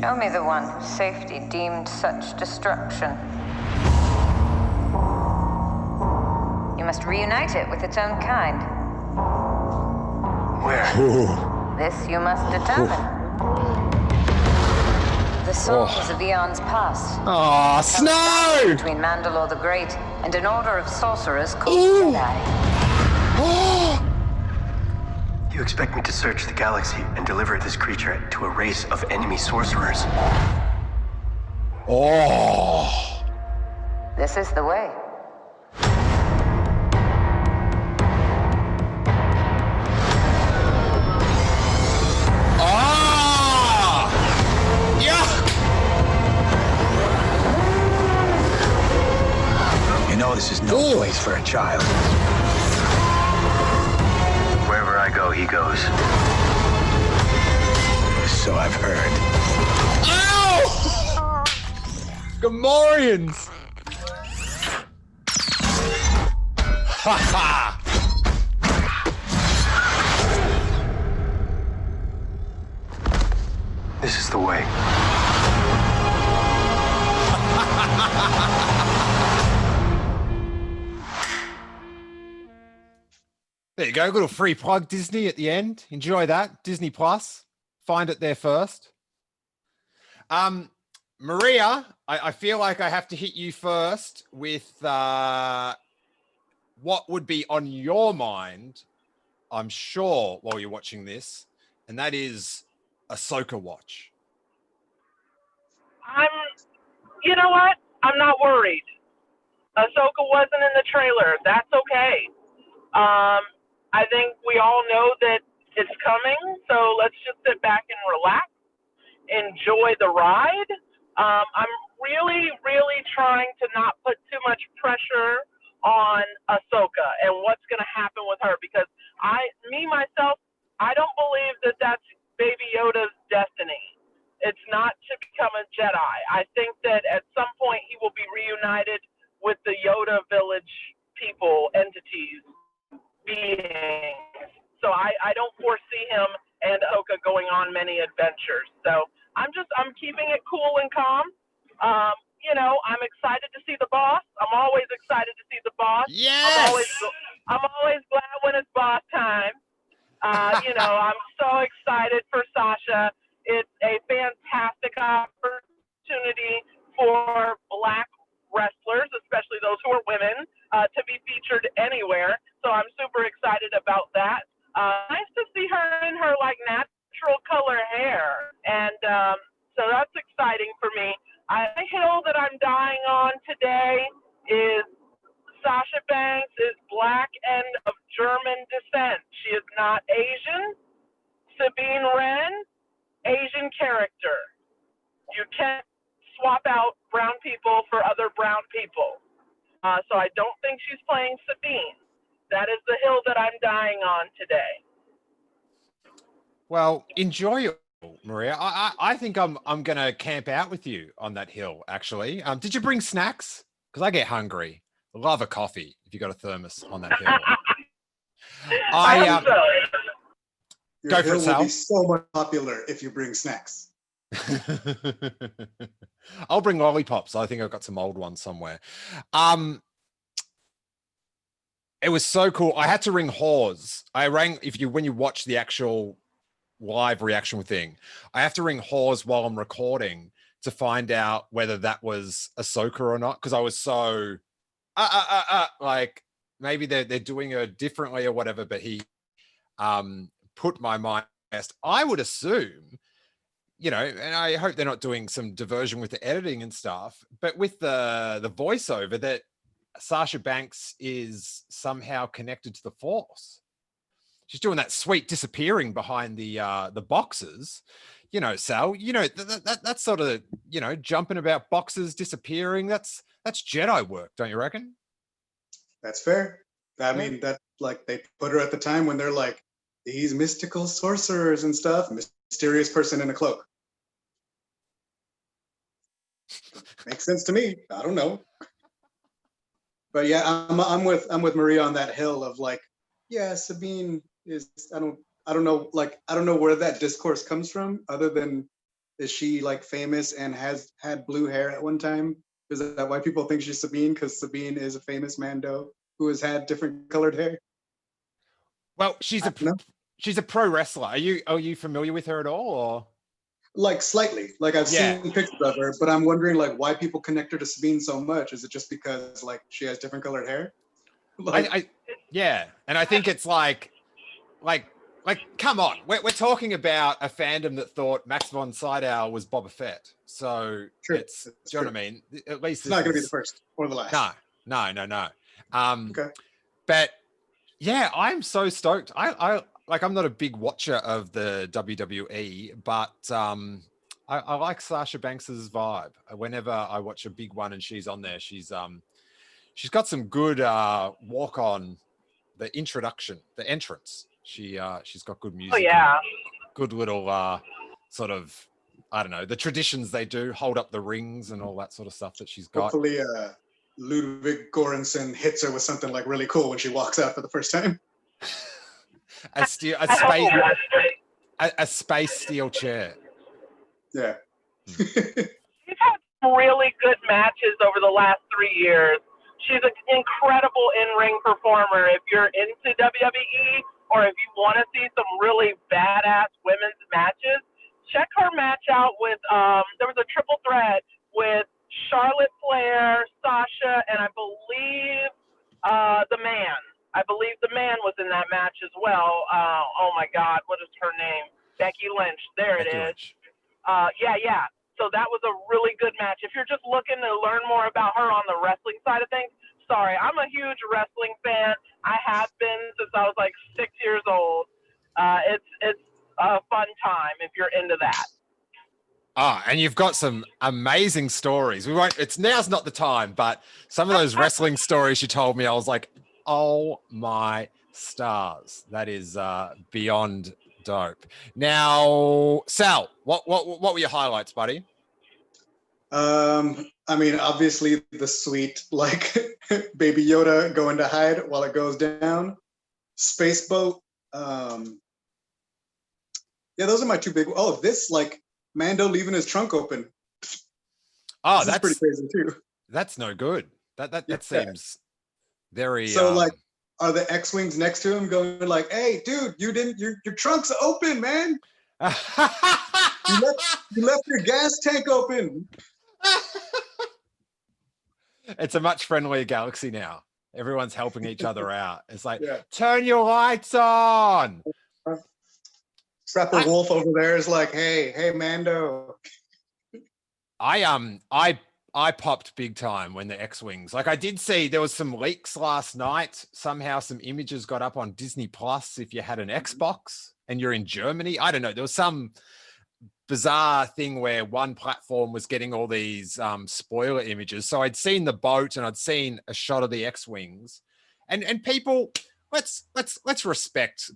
Show me the one whose safety deemed such destruction. You must reunite it with its own kind. Where? This you must determine. The souls of eons past. Oh, Snow! Between Mandalore the Great and an order of sorcerers called Jedi. You expect me to search the galaxy and deliver this creature to a race of enemy sorcerers? Oh. This is the way. Ah! Yeah! You know this is no place for a child. Wherever I go, he goes. So I've heard. Ow! Gamorreans! Ha ha! This is the way. There you go, little free plug Disney at the end. Enjoy that. Disney Plus. Find it there first. Maria, I feel like I have to hit you first with what would be on your mind, I'm sure, while you're watching this, and that is Ahsoka watch. You know what? I'm not worried. Ahsoka wasn't in the trailer. That's okay. I think we all know that it's coming, so let's just sit back and relax, enjoy the ride. I'm really, really trying to not put too much pressure on Ahsoka and what's going to happen with her, because myself, I don't believe that that's Baby Yoda's destiny. It's not to become a Jedi. I think that at some point he will be reunited with the Yoda village people, entities, beings. So I don't foresee him and Ahsoka going on many adventures. So I'm keeping it cool and calm. I'm excited to see the boss. I'm always excited to see the boss. Yes! I'm always glad when it's boss time. I'm so excited for Sasha. It's a fantastic opportunity for Black wrestlers, especially those who are women, to be featured anywhere. So I'm super excited about that. Nice to see her in her natural color hair, and so that's exciting for me. The hill that I'm dying on today is Sasha Banks is Black and of German descent. She is not Asian. Sabine Wren, Asian character. You can't swap out brown people for other brown people. So I don't think she's playing Sabine. That is the hill that I'm dying on today. Well, enjoy it, Maria. I think I'm gonna camp out with you on that hill. Actually, did you bring snacks? Because I get hungry. I love a coffee. If you got a thermos on that hill, Your go for hill it, will Sal. be so much popular if you bring snacks. I'll bring lollipops. I think I've got some old ones somewhere. It was so cool. I had to ring Hawes. When you watch the actual live reaction thing, I have to ring Hawes while I'm recording to find out whether that was Ahsoka or not, because I was so like maybe they're doing her differently or whatever. But he put my mind best. I would assume, and I hope they're not doing some diversion with the editing and stuff, but with the voiceover, that Sasha Banks is somehow connected to the Force. She's doing that sweet disappearing behind the boxes, Sal. That's sort of jumping about boxes, disappearing. That's Jedi work, don't you reckon? That's fair. I mean, that they put her at the time when they're like these mystical sorcerers and stuff. Mysterious person in a cloak. Makes sense to me. I don't know. But yeah, I'm with Maria on that hill of Sabine is I don't know where that discourse comes from, other than Is she like famous and has had blue hair at one time? Is that why people think she's Sabine? Because Sabine is a famous Mando who has had different colored hair. Well, I don't know. she's a pro wrestler. Are you familiar with her at all? Or Like slightly, like I've yeah, seen pictures of her, but I'm wondering like why people connect her to Sabine so much. Is it just because like she has different colored hair? Like, yeah, and I think it's like come on, we're talking about a fandom that thought Max von Sydow was Boba Fett, so true. it's do you know what I mean? At least It's not going to be the first or the last. No. Okay. But yeah, I'm so stoked. I like I'm not a big watcher of the WWE, but I like Sasha Banks's vibe. Whenever I watch a big one and she's on there, she's got some good walk on the introduction, the entrance. She's got good music. Oh yeah. Good little sort of, I don't know, the traditions they do, hold up the rings and all that sort of stuff that she's got. Hopefully Ludwig Göransson hits her with something like really cool when she walks out for the first time. a space steel chair. Yeah. She's had some really good matches over the last 3 years. She's an incredible in-ring performer. If you're into WWE or if you want to see some really badass women's matches, check her match out with, there was a triple threat with Charlotte Flair, Sasha, and I believe the Man. I believe the Man was in that match as well. Oh my God, what is her name? Becky Lynch. There it is. Yeah. So that was a really good match. If you're just looking to learn more about her on the wrestling side of things, sorry, I'm a huge wrestling fan. I have been since I was like 6 years old. It's a fun time if you're into that. And you've got some amazing stories. Now's not the time, but some of those wrestling stories you told me, I was like, oh my stars. That is beyond dope. Now, Sal, what were your highlights, buddy? I mean, obviously the sweet like Baby Yoda going to hide while it goes down. Space boat. Yeah, those are my two big. Oh, this like Mando leaving his trunk open. Oh, that's pretty crazy too. That's no good. That seems very. So like, are the X-wings next to him going like, "Hey, dude, your trunk's open, man. you left your gas tank open." It's a much friendlier galaxy now. Everyone's helping each other out. It's like, turn your lights on. Trapper Wolf over there is like, hey, Mando. I popped big time when the X-wings. Like I did see there was some leaks last night. Somehow some images got up on Disney Plus if you had an Xbox and you're in Germany. I don't know. There was some bizarre thing where one platform was getting all these spoiler images. So I'd seen the boat and I'd seen a shot of the X-wings, and people, let's respect,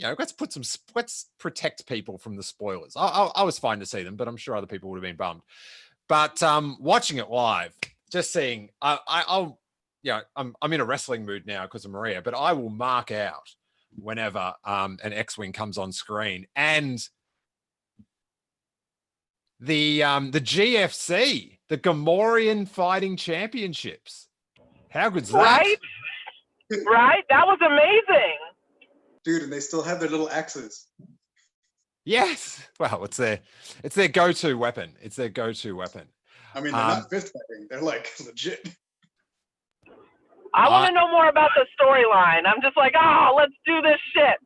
let's protect people from the spoilers. I was fine to see them, but I'm sure other people would have been bummed. But watching it live, just seeing, I'm in a wrestling mood now because of Maria, but I will mark out whenever an X-wing comes on screen. And the GFC, the Gamorrean Fighting Championships. How good's that? Right? That was amazing. Dude, and they still have their little axes. Yes. Well, it's their go-to weapon. It's their go-to weapon. I mean, they're not fist fighting. They're like legit. I want to know more about the storyline. I'm just like, let's do this shit.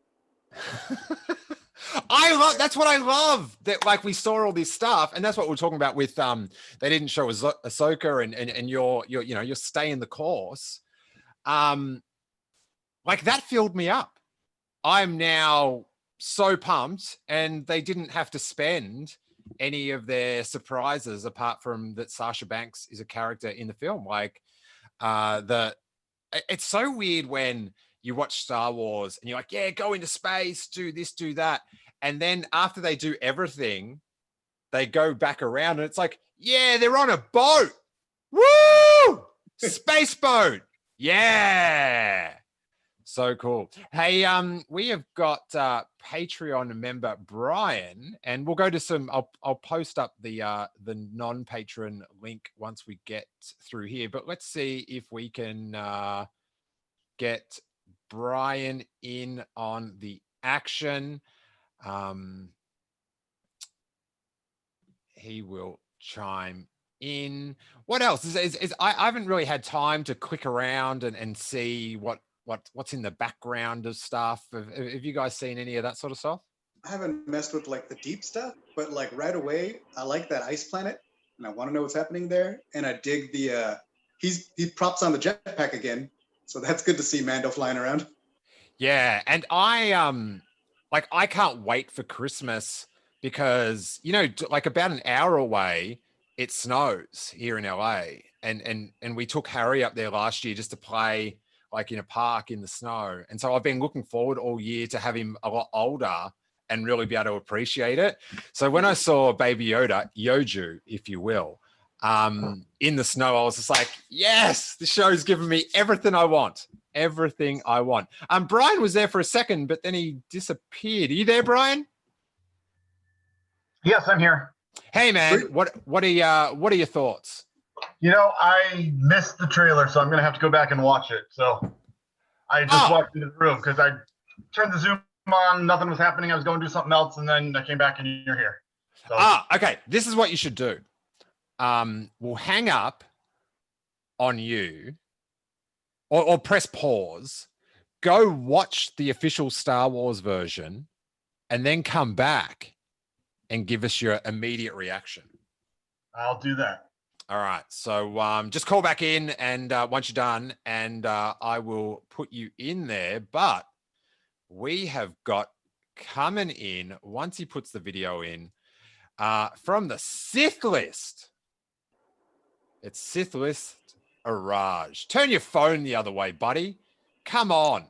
That's what I love. That like we saw all this stuff, and that's what we're talking about with they didn't show Ahsoka and you're staying the course. Like that filled me up. I'm now so pumped, and they didn't have to spend any of their surprises apart from that Sasha Banks is a character in the film. Like it's so weird when you watch Star Wars and you're like, yeah, go into space, do this, do that. And then after they do everything, they go back around and it's like, yeah, they're on a boat. Woo! Space boat. Yeah. So cool. Hey, we have got Patreon member Brian, and we'll go to some. I'll post up the non-patron link once we get through here. But let's see if we can get Brian in on the action. He will chime in. What else is I haven't really had time to click around and see what's in the background of stuff. Have you guys seen any of that sort of stuff? I haven't messed with like the deep stuff, but like right away, I like that ice planet, and I want to know what's happening there. And I dig the he props on the jetpack again, so that's good to see Mando flying around. Yeah, and I can't wait for Christmas because like about an hour away, it snows here in LA, and we took Harry up there last year just to play like in a park in the snow. And so I've been looking forward all year to have him a lot older and really be able to appreciate it. So when I saw Baby Yoda, Yoju, if you will, in the snow, I was just like, yes, the show's given me everything I want. Everything I want. Brian was there for a second, but then he disappeared. Are you there, Brian? Yes, I'm here. Hey man, what are your thoughts? I missed the trailer, so I'm gonna have to go back and watch it. So I just walked into the room because I turned the Zoom on, nothing was happening. I was going to do something else, and then I came back and you're here. So. Okay. This is what you should do. We'll hang up on you, or press pause, go watch the official Star Wars version, and then come back and give us your immediate reaction. I'll do that. All right. So just call back in, and once you're done, and I will put you in there. But we have got coming in, once he puts the video in, from the Sith list. It's Sith list Araj. Turn your phone the other way, buddy. Come on.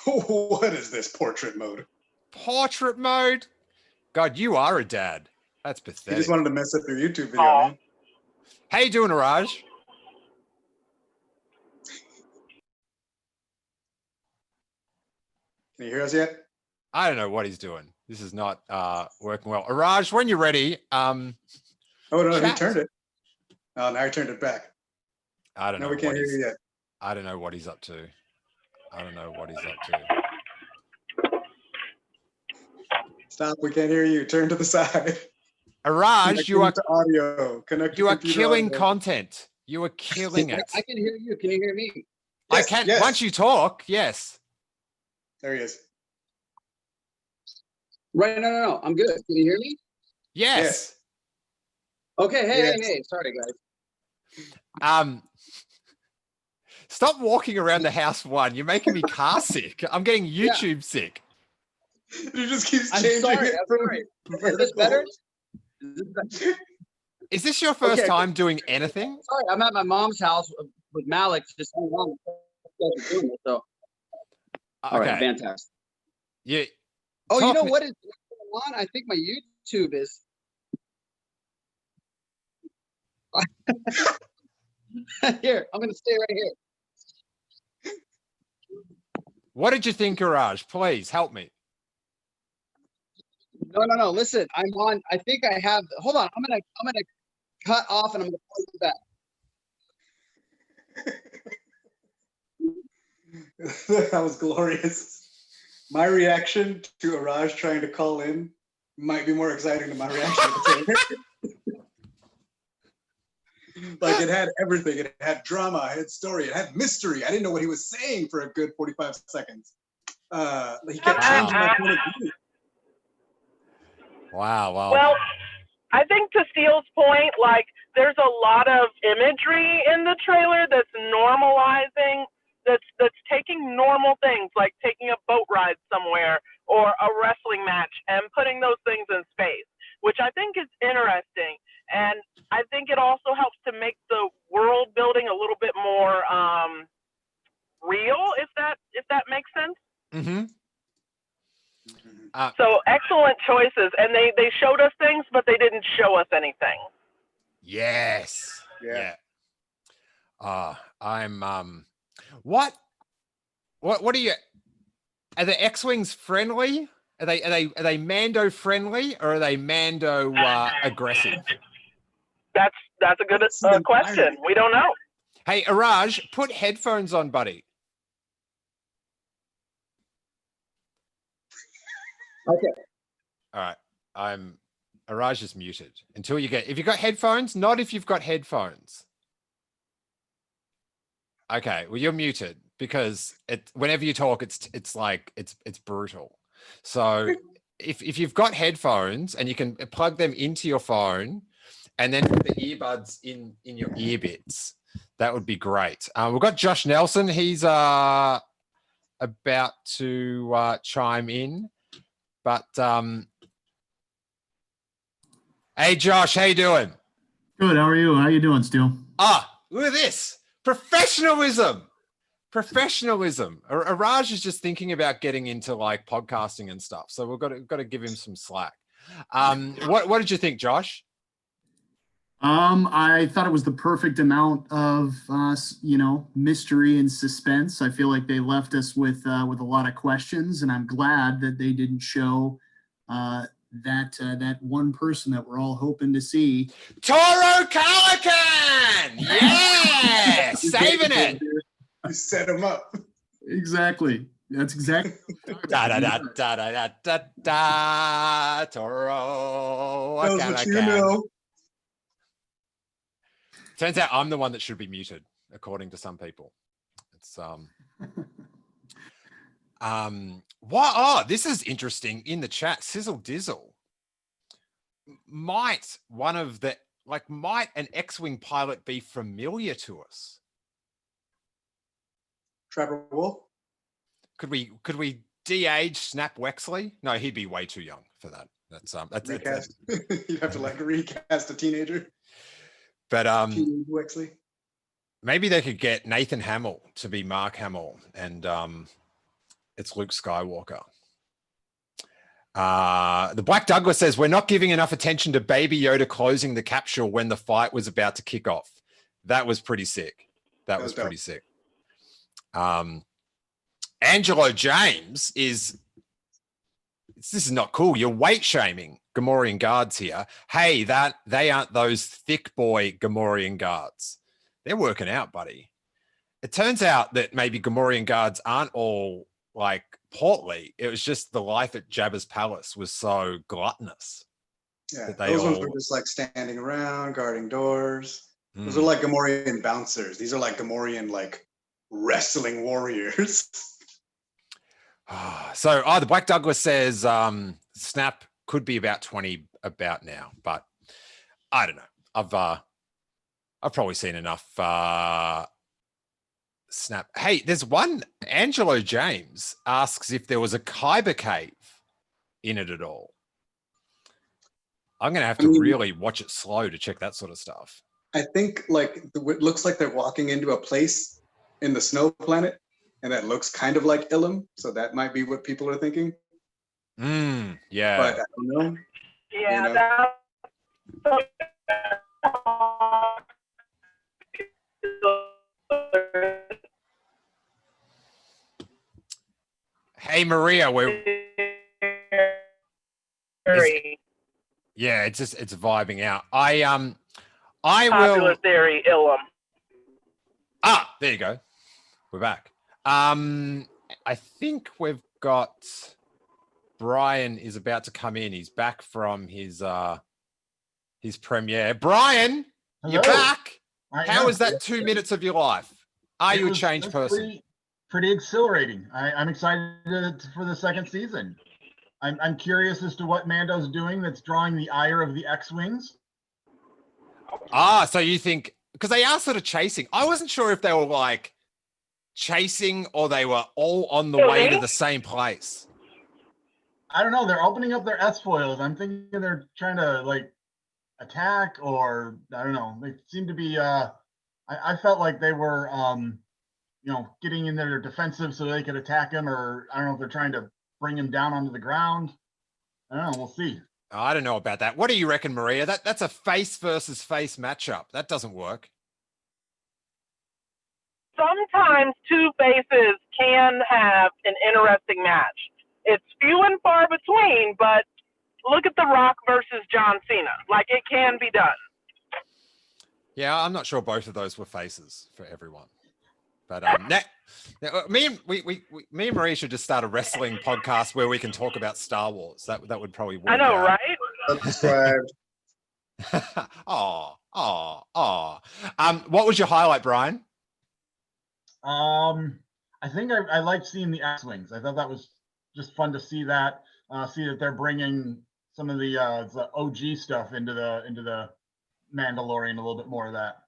What is this portrait mode? Portrait mode? God, you are a dad. That's He pathetic. just wanted to mess up your YouTube video, man. How you doing, Araj? Can you hear us yet? I don't know what he's doing. This is not working well. Araj, when you're ready. Oh no, chat. he turned it. Oh, now he turned it back. I don't know. No, we can't hear you yet. I don't know what he's up to. I don't know what he's up to. Stop, we can't hear you. Turn to the side. Araj, you are to audio. Connect to you are computer killing audio. content. You are killing it. I can hear you. Can you hear me? I Yes, can yes. once you talk, yes. There he is. Right. No. I'm good. Can you hear me? Yes. Okay. Hey. Yes. Sorry, guys. Stop walking around the house one. You're making me car sick. I'm getting YouTube sick. He just keeps I'm changing sorry. it I'm from sorry. Is this vertical. better? Is this your first Okay. time doing anything? Sorry, I'm at my mom's house with Malik. Just hanging on. So, all right, fantastic. Yeah. Oh, Talk you know me- what is going on? I think my YouTube is. Here, I'm gonna stay right here. What did you think, Garage? Please help me. No. Listen, I'm on. I think I have. Hold on. I'm gonna cut off and I'm gonna call you back. That was glorious. My reaction to Araj trying to call in might be more exciting than my reaction. Like it had everything. It had drama, it had story, it had mystery. I didn't know what he was saying for a good 45 seconds. He kept changing my point of view. Wow. Well, I think to Steele's point, like there's a lot of imagery in the trailer that's normalizing, that's taking normal things like taking a boat ride somewhere or a wrestling match and putting those things in space, which I think is interesting. And I think it also helps to make the world building a little bit more real, if that makes sense. Mm-hmm. So excellent choices, and they showed us things, but they didn't show us anything. Yes. Yeah. I'm what What are you? Are the X-wings friendly? Are they Mando friendly or are they Mando aggressive? That's a good question. We don't know. Hey, Araj, put headphones on, buddy. Okay. All right. Araj is muted until you get. If you've got headphones, not if you've got headphones. Okay, well you're muted because whenever you talk, it's like it's brutal. So if you've got headphones and you can plug them into your phone and then put the earbuds in your ear bits, that would be great. We've got Josh Nelson. He's about to chime in, but hey Josh, how you doing? Good. How are you? How you doing, Steele? Look at this. Professionalism. Araj is just thinking about getting into like podcasting and stuff. So we've got to give him some slack. What did you think, Josh? I thought it was the perfect amount of mystery and suspense. I feel like they left us with a lot of questions, and I'm glad that they didn't show that one person that we're all hoping to see. Toro Calican! Yeah! Saving it! You set him up. Exactly. That's exactly. Da Toro What you know. Turns out I'm the one that should be muted, according to some people. It's this is interesting in the chat. Sizzle Dizzle. Might an X-Wing pilot be familiar to us? Trevor Wolf? Could we de-age Snap Wexley? No, he'd be way too young for that. That's recast. You'd have to like recast a teenager. But Wexley. Maybe they could get Nathan Hamill to be Mark Hamill, and it's Luke Skywalker. The Black Douglas says, we're not giving enough attention to Baby Yoda closing the capsule when the fight was about to kick off. That was pretty sick. That was pretty sick. Angelo James this is not cool. You're weight shaming Gamorrean guards here. Hey, they aren't those thick boy Gamorrean guards. They're working out, buddy. It turns out that maybe Gamorrean guards aren't all like portly. It was just the life at Jabba's palace was so gluttonous. Yeah, those ones were just like standing around, guarding doors. Those are like Gamorrean bouncers. These are like Gamorrean like wrestling warriors. So, the Black Douglas says Snap could be about 20 about now, but I don't know. I've probably seen enough Snap. Hey, there's one. Angelo James asks if there was a Kyber cave in it at all. I'm going to have to really watch it slow to check that sort of stuff. I think like it looks like they're walking into a place in the snow planet, and that looks kind of like Ilum, so that might be what people are thinking. Yeah. But I don't know. Yeah, Hey Maria, it's vibing out. I popular will theory, Ilum. There you go. We're back. I think we've got Brian is about to come in. He's back from his premiere. Brian, Hello. You're back. How was that 2 minutes of your life? Are you a changed person? Pretty exhilarating. I'm excited for the second season. I'm curious as to what Mando's doing that's drawing the ire of the X-Wings. So you think, because they are sort of chasing. I wasn't sure if they were like chasing or they were all on the way to the same place. I don't know. They're opening up their S-foils. I'm thinking they're trying to like attack, or I don't know. They seem to be. I felt like they were, getting in their defensive so they could attack him, or I don't know if they're trying to bring him down onto the ground. I don't know. We'll see. I don't know about that. What do you reckon, Maria? That's a face versus face matchup. That doesn't work. Sometimes two faces can have an interesting match. It's few and far between, but look at The Rock versus John Cena. Like, it can be done. Yeah, I'm not sure both of those were faces for everyone. But me and Marie should just start a wrestling podcast where we can talk about Star Wars. That would probably work. I know, out. right? Subscribed. What was your highlight, Brian? I think I liked seeing the X-wings. I thought that was just fun to see that. See that they're bringing some of the OG stuff into the Mandalorian, a little bit more of that.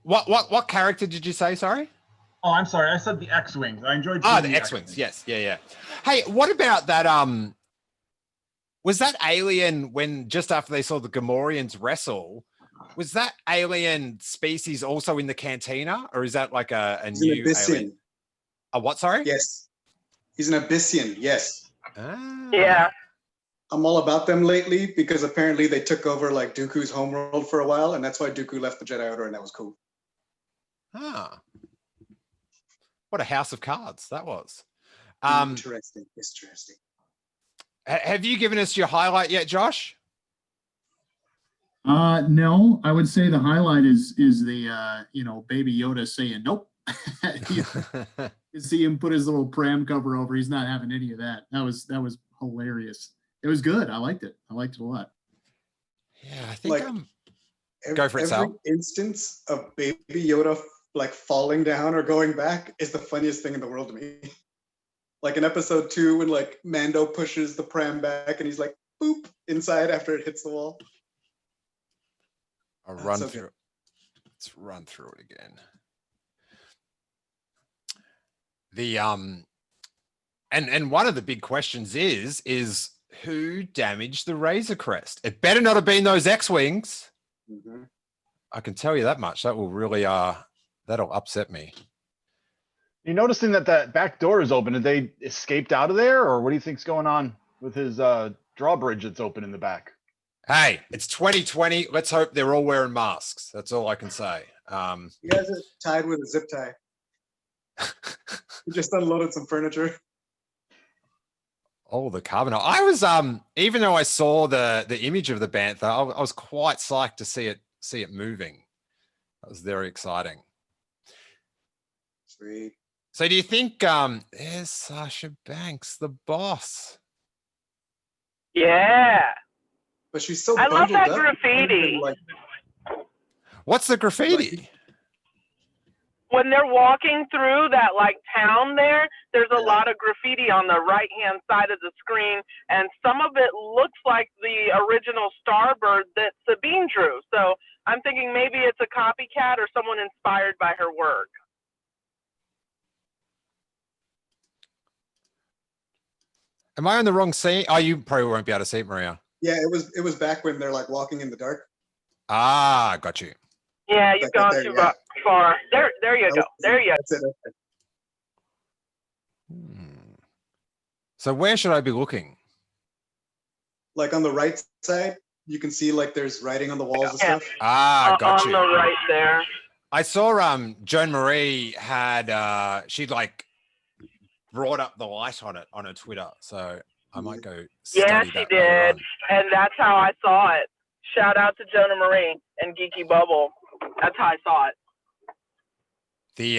What character did you say? Sorry. Oh, I'm sorry. I said the X-wings. I enjoyed. Oh, the X-wings. Yes, yeah. Hey, what about that? Was that alien when just after they saw the Gamorreans wrestle? Was that alien species also in the cantina, or is that like a new alien? A what? Sorry. Yes, he's an Abyssian. Yes. Ah. Yeah. I'm all about them lately because apparently they took over like Dooku's homeworld for a while, and that's why Dooku left the Jedi Order, and that was cool. Ah. What a house of cards that was. Interesting. Have you given us your highlight yet, Josh? No, I would say the highlight is the Baby Yoda saying nope. You see him put his little pram cover over. He's not having any of that. That was hilarious. It was good. I liked it. I liked it a lot. Yeah, I think go for it, every Sal. instance of Baby Yoda like falling down or going back is the funniest thing in the world to me. Like in episode 2 when like Mando pushes the pram back and he's like boop inside after it hits the wall. I'll run through. Let's run through it again. The and one of the big questions is who damaged the Razor Crest? It better not have been those X-wings. Mm-hmm. I can tell you that much. That will really that'll upset me. You noticing that back door is open? Did they escaped out of there, or what do you think's going on with his drawbridge that's open in the back? Hey, it's 2020. Let's hope they're all wearing masks. That's all I can say. You guys are tied with a zip tie. You just unloaded some furniture. Oh, the Carbonite. I was even though I saw the image of the Bantha, I was quite psyched to see it moving. That was very exciting. Sweet. So do you think there's Sasha Banks, the boss? Yeah. But she's so I love that up. graffiti. What's the graffiti? When they're walking through that like town there's a lot of graffiti on the right hand side of the screen, and some of it looks like the original Starbird that Sabine drew. So I'm thinking maybe it's a copycat or someone inspired by her work. Am I on the wrong scene? Oh, you probably won't be able to see it, Maria. Yeah, it was back when they're like walking in the dark. Ah, got you. Yeah, you've gone too far. There you go. There you go. So where should I be looking? Like on the right side, you can see like there's writing on the walls and stuff. Ah, got you. On the right there. I saw Joan Marie had she'd like brought up the light on it on her Twitter, so I might go study Yeah, that she later did, on. and that's how I saw it. Shout out to Jonah Marie and Geeky Bubble. That's how I saw it. The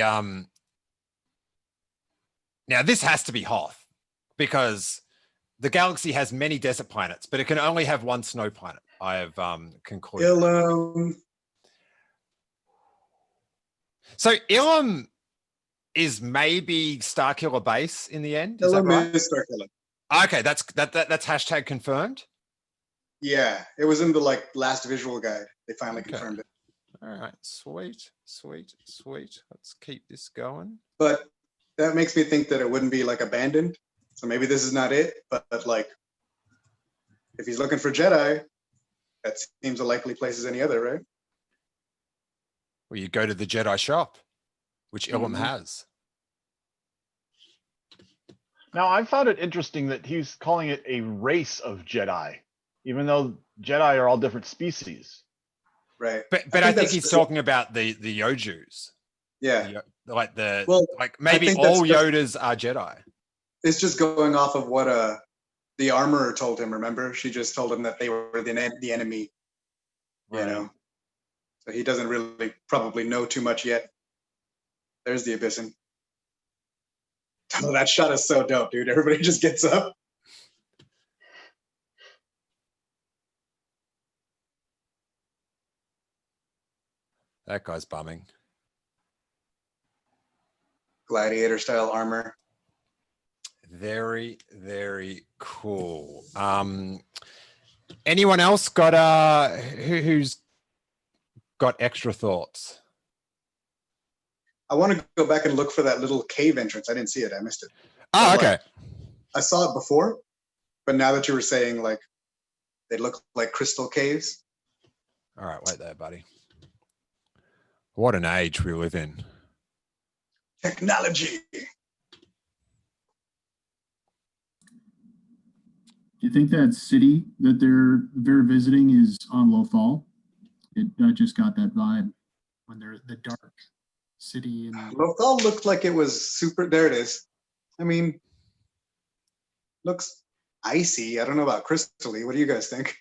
now this has to be Hoth because the galaxy has many desert planets, but it can only have one snow planet. I have concluded. Ilum. So Ilum is maybe Starkiller Base in the end. Is that Ilum right? is Starkiller. Okay, that's hashtag confirmed. Yeah, it was in the like last visual guide. They finally confirmed it. All right, sweet. Let's keep this going. But that makes me think that it wouldn't be like abandoned. So maybe this is not it. But like, if he's looking for Jedi, that seems a likely place as any other, right? Well, you go to the Jedi shop, which Ilum has. Now, I found it interesting that he's calling it a race of Jedi, even though Jedi are all different species. Right. But I think he's talking about the Yojus. Yeah. Like Well, like I maybe think that's all just- Yodas are Jedi. It's just going off of what the armorer told him. Remember, she just told him that they were the enemy. You know, so he doesn't really probably know too much yet. There's the Abyssin. Oh, that shot is so dope, dude. Everybody just gets up. That guy's bumming. Gladiator style armor. Very, very cool. Anyone else got who's got extra thoughts? I want to go back and look for that little cave entrance. I didn't see it. I missed it. Oh, But, okay. like, I saw it before, but now that you were saying like they look like crystal caves. All right, wait there, buddy. What an age we live in. Technology. Do you think that city that they're visiting is on Lothal? I just got that vibe when they're the dark city. And Lothal looked like it was super. There it is. I mean, looks icy. I don't know about crystally. What do you guys think?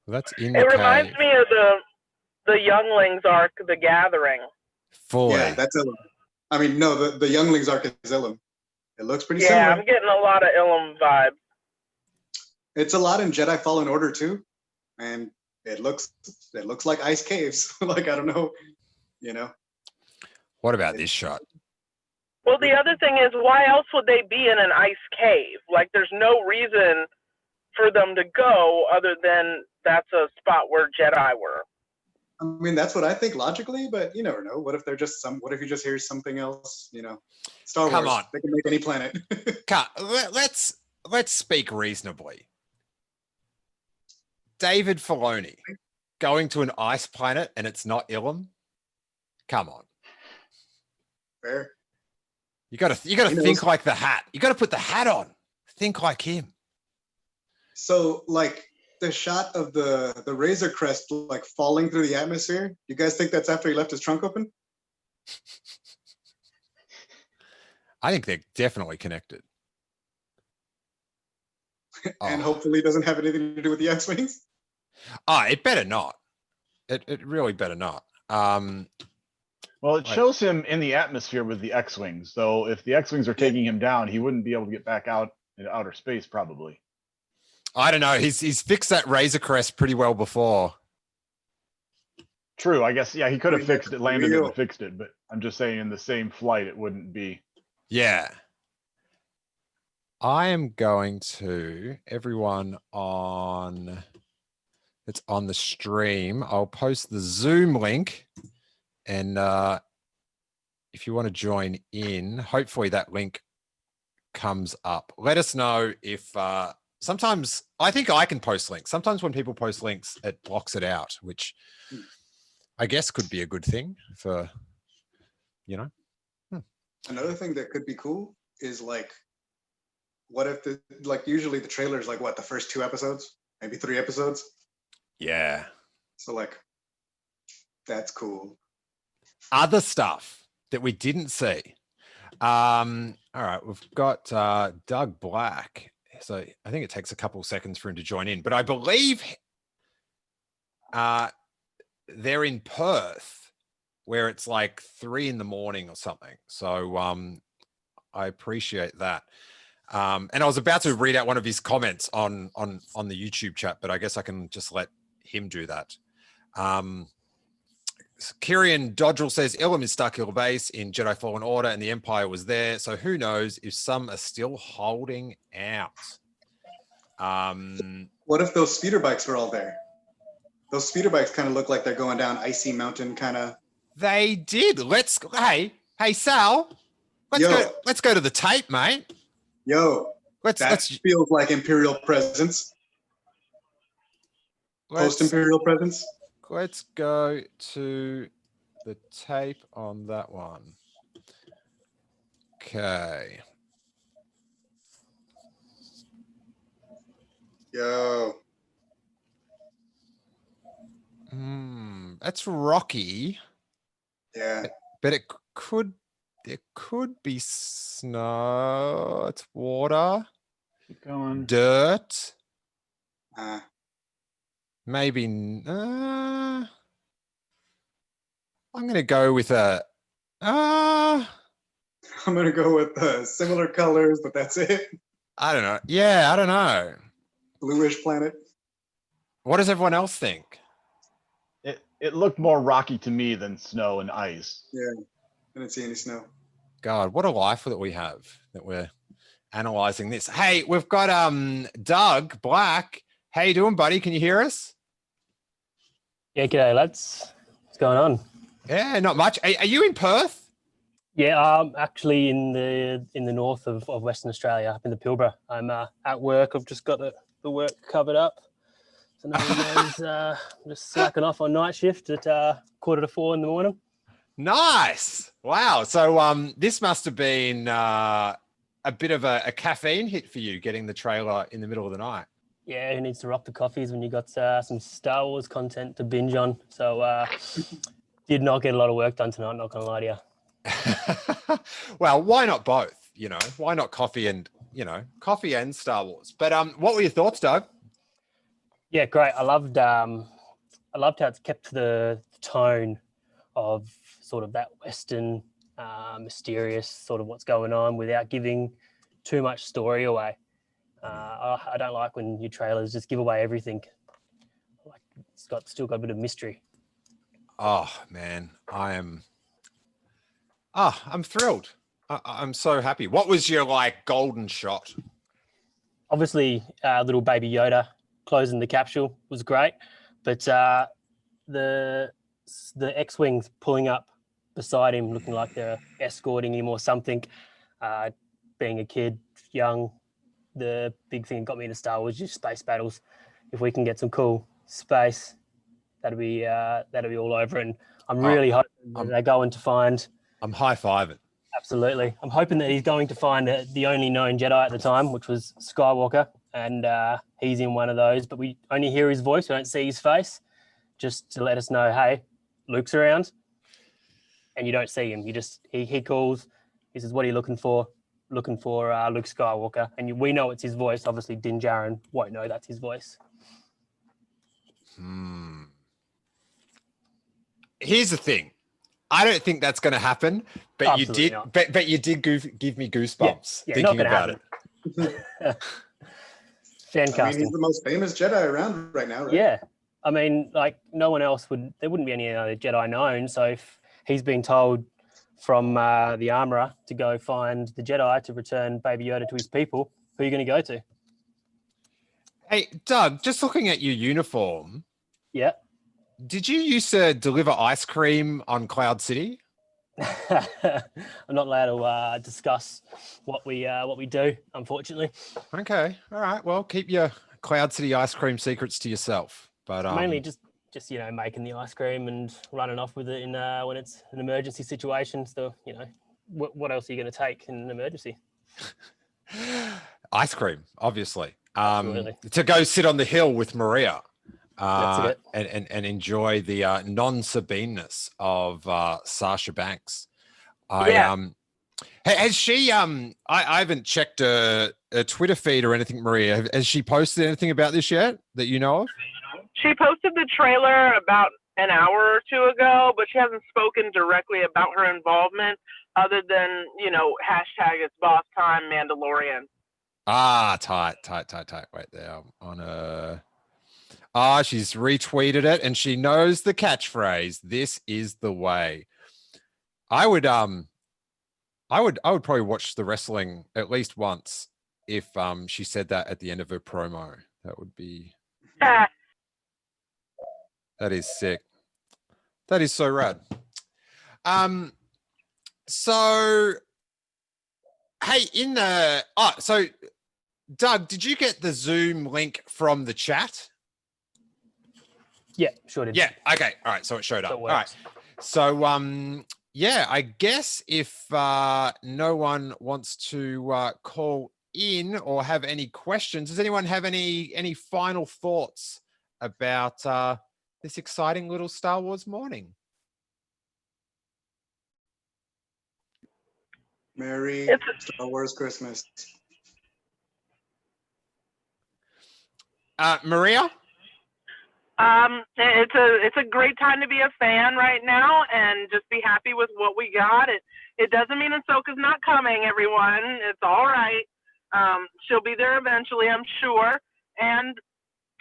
Well, that's in It the reminds cave. me of the Younglings arc, The Gathering. Fully. Yeah, that's Ilum. I mean, no, the Younglings arc is Ilum. It looks pretty Yeah, similar. I'm getting a lot of Ilum vibes. It's a lot in Jedi Fallen Order too, and it looks like ice caves. Like I don't know, you know. What about this shot? Well, the other thing is, why else would they be in an ice cave? Like, there's no reason for them to go other than that's a spot where Jedi were. I mean, that's what I think logically, but you never know. What if they're just what if you just hear something else? You know, Star Come Wars. on. They can make any planet. Let's speak reasonably. David Filoni going to an ice planet and it's not Ilum. Come on. Fair. You gotta He think knows. like the hat. You gotta put the hat on. Think like him. So, like the shot of the Razor Crest like falling through the atmosphere. You guys think that's after he left his trunk open? I think they're definitely connected. And Oh. hopefully doesn't have anything to do with the X-wings. Oh, it better not. It really better not. Well, it Right. shows him in the atmosphere with the X-wings. So if the X-wings are taking him down, he wouldn't be able to get back out into outer space, probably. I don't know. He's fixed that Razor Crest pretty well before. True, I guess. Yeah, he could have fixed it, landed it, real. and fixed it. But I'm just saying, in the same flight, it wouldn't be. Yeah. I am going to everyone that's on the stream. I'll post the Zoom link, and if you want to join in, hopefully that link comes up. Let us know if sometimes I think I can post links. Sometimes when people post links, it blocks it out, which I guess could be a good thing for, you know. Another thing that could be cool is like, what if usually the trailer's like what, the first 2 episodes, maybe 3 episodes. Yeah. So like, that's cool. Other stuff that we didn't see. All right, we've got Doug Black. So I think it takes a couple seconds for him to join in, but I believe they're in Perth, where it's like 3 a.m. or something. So I appreciate that. And I was about to read out one of his comments on the YouTube chat, but I guess I can just let him do that. Kyrian Dodrell says Ilum is Starkiller Base in Jedi Fallen Order and the Empire was there. So who knows if some are still holding out. What if those speeder bikes were all there? Those speeder bikes kind of look like they're going down icy mountain kind of. They did. Hey Sal, let's go to the tape, mate. Yo, that feels like Imperial presence. Post-Imperial presence. Let's go to the tape on that one. Okay. Yo. That's rocky. Yeah. But it could be snow. It's water, Keep going. dirt. Uh, Maybe. I'm gonna go with a. I'm gonna go with similar colors, but that's it. I don't know. Yeah, I don't know. Bluish planet. What does everyone else think? It looked more rocky to me than snow and ice. Yeah. I didn't see any snow. God, what a life that we have that we're analyzing this. Hey, we've got Doug Black. How you doing, buddy? Can you hear us? Yeah, g'day, lads. What's going on? Yeah, not much. Are you in Perth? Yeah, I'm actually in the north of Western Australia, up in the Pilbara. I'm at work. I've just got the work covered up. So no one knows, I'm just slacking off on night shift at 3:45 in the morning. Nice. Wow. So this must have been a bit of a caffeine hit for you, getting the trailer in the middle of the night. Yeah, who needs to rock the coffees when you got some Star Wars content to binge on? So did not get a lot of work done tonight, not gonna lie to you. Well, why not both? You know, why not coffee and Star Wars? But what were your thoughts, Doug? Yeah, great. I loved how it's kept the tone of sort of that Western mysterious sort of what's going on without giving too much story away. I don't like when your trailers just give away everything. Like it's still got a bit of mystery. Oh man, I'm thrilled. I'm so happy. What was your golden shot? Obviously, little baby Yoda closing the capsule was great, but the X-wings pulling up beside him, looking like they're escorting him or something. Being a kid, young, the big thing that got me into Star Wars is space battles. If we can get some cool space, that'll be all over. And I'm really hoping that they're going to find. I'm high-fiving. Absolutely. I'm hoping that he's going to find the only known Jedi at the time, which was Skywalker, and he's in one of those. But we only hear his voice. We don't see his face, just to let us know, hey, Luke's around. And you don't see him. You just he calls. He says, "What are you looking for?" Looking for Luke Skywalker, and we know it's his voice. Obviously, Din Djarin won't know that's his voice. Here's the thing. I don't think that's going to happen, but Absolutely you did. not. But you did give me goosebumps thinking about it. Fan casting. I mean, he's the most famous Jedi around right now, right? Yeah, I mean, no one else would. There wouldn't be any other Jedi known. So if he's been told from the armorer to go find the Jedi to return Baby Yoda to his people, who are you going to go to? Hey, Doug, just looking at your uniform. Yeah. Did you used to deliver ice cream on Cloud City? I'm not allowed to discuss what we do, unfortunately. Okay, all right. Well, keep your Cloud City ice cream secrets to yourself. But mainly just making the ice cream and running off with it in when it's an emergency situation. So what else are you going to take in an emergency? Ice cream, obviously. Absolutely. To go sit on the hill with Maria. That's and enjoy the non-Sabine-ness of Sasha Banks. Has she? I haven't checked her Twitter feed or anything. Maria, has she posted anything about this yet that you know of? She posted the trailer about an hour or two ago, but she hasn't spoken directly about her involvement, other than hashtag it's boss time Mandalorian. Tight. Wait there on a. She's retweeted it and she knows the catchphrase. This is the way. I would probably watch the wrestling at least once if she said that at the end of her promo. That would be that is sick. That is so rad. So hey, so Doug, did you get the Zoom link from the chat? Yeah, sure did. Yeah. Okay. All right. So it showed up. All right. So, yeah, I guess if no one wants to call in or have any questions, does anyone have any final thoughts about this exciting little Star Wars morning? Merry Star Wars Christmas. Maria? It's a great time to be a fan right now and just be happy with what we got. It doesn't mean Ahsoka's not coming, everyone. It's all right. She'll be there eventually, I'm sure. And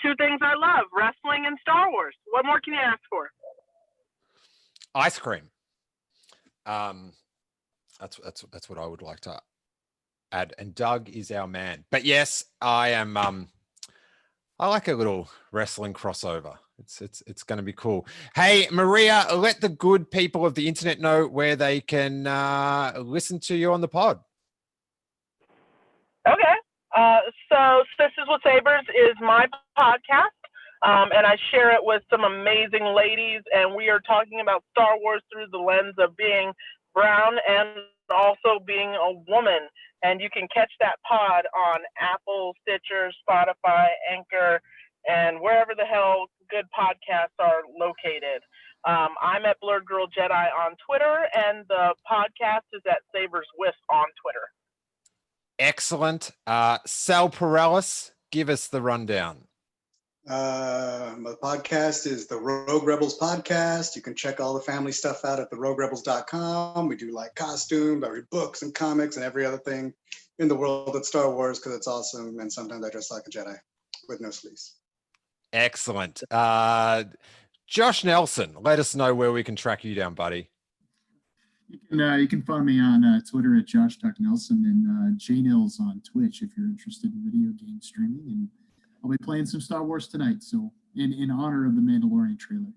two things I love, wrestling and Star Wars. What more can you ask for? Ice cream. That's what I would like to add. And Doug is our man. But yes, I am. I like a little wrestling crossover. It's going to be cool. Hey, Maria, let the good people of the internet know where they can listen to you on the pod. Okay. So Sisters with Sabers is my podcast, and I share it with some amazing ladies, and we are talking about Star Wars through the lens of being brown and also being a woman. And you can catch that pod on Apple, Stitcher, Spotify, Anchor, and wherever the hell good podcasts are located. I'm at Blurred Girl Jedi on Twitter, and the podcast is at Sabers With on Twitter. Excellent. Sal Perellis, give us the rundown. My podcast is the Rogue Rebels podcast. You can check all the family stuff out at theroguerebels.com. We do like costumes, I read books and comics and every other thing in the world of Star Wars because it's awesome. And sometimes I dress like a Jedi with no sleeves. Excellent. Josh Nelson, let us know where we can track you down, buddy. You can find me on Twitter at josh.nelson and jnils on Twitch if you're interested in video game streaming. And I'll be playing some Star Wars tonight, so in honor of the Mandalorian trailer.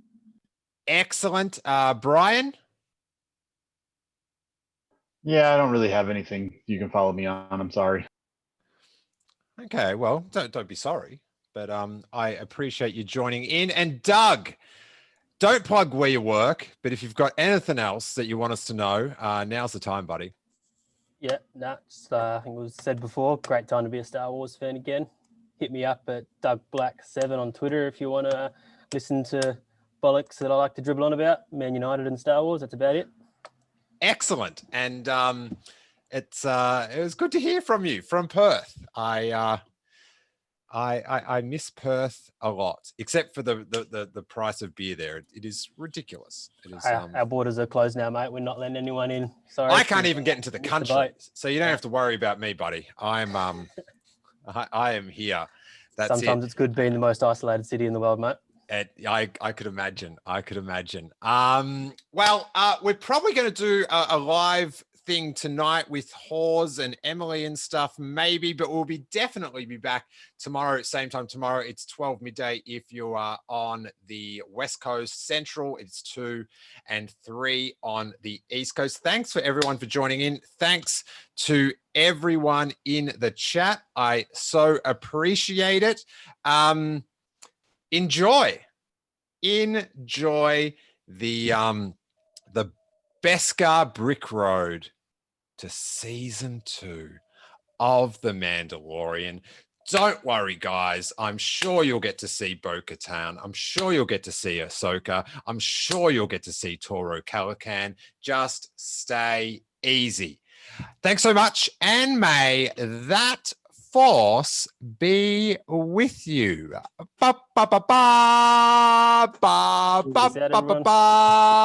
Excellent. Brian? Yeah, I don't really have anything you can follow me on. I'm sorry. Okay, well, don't be sorry, but I appreciate you joining in. And Doug, don't plug where you work, but if you've got anything else that you want us to know, now's the time, buddy. Yeah, that's I think it was said before. Great time to be a Star Wars fan again. Hit me up at Doug Black 7 on Twitter if you want to listen to bollocks that I like to dribble on about Man United and Star Wars. That's about it. Excellent, and it was good to hear from you from Perth. I miss Perth a lot, except for the price of beer there. It is ridiculous. It is. Our borders are closed now, mate. We're not letting anyone in. Sorry, I can't even get into the country, so you don't have to worry about me, buddy. I'm I am here. That's Sometimes it's good being the most isolated city in the world, mate. I could imagine. Well, we're probably going to do a live thing tonight with Hawes and Emily and stuff, maybe, but we'll definitely be back tomorrow at same time. Tomorrow it's 12 midday if you are on the West Coast. Central it's 2 and 3 on the East Coast. Thanks for everyone for joining in. Thanks to everyone in the chat. I so appreciate it. Enjoy the Beskar Brick Road to season 2 of The Mandalorian. Don't worry, guys. I'm sure you'll get to see Bo-Katan. I'm sure you'll get to see Ahsoka. I'm sure you'll get to see Toro Calican. Just stay easy. Thanks so much, and may that force be with you. Ba, ba, ba, ba, ba, ba, ba, ba, ba.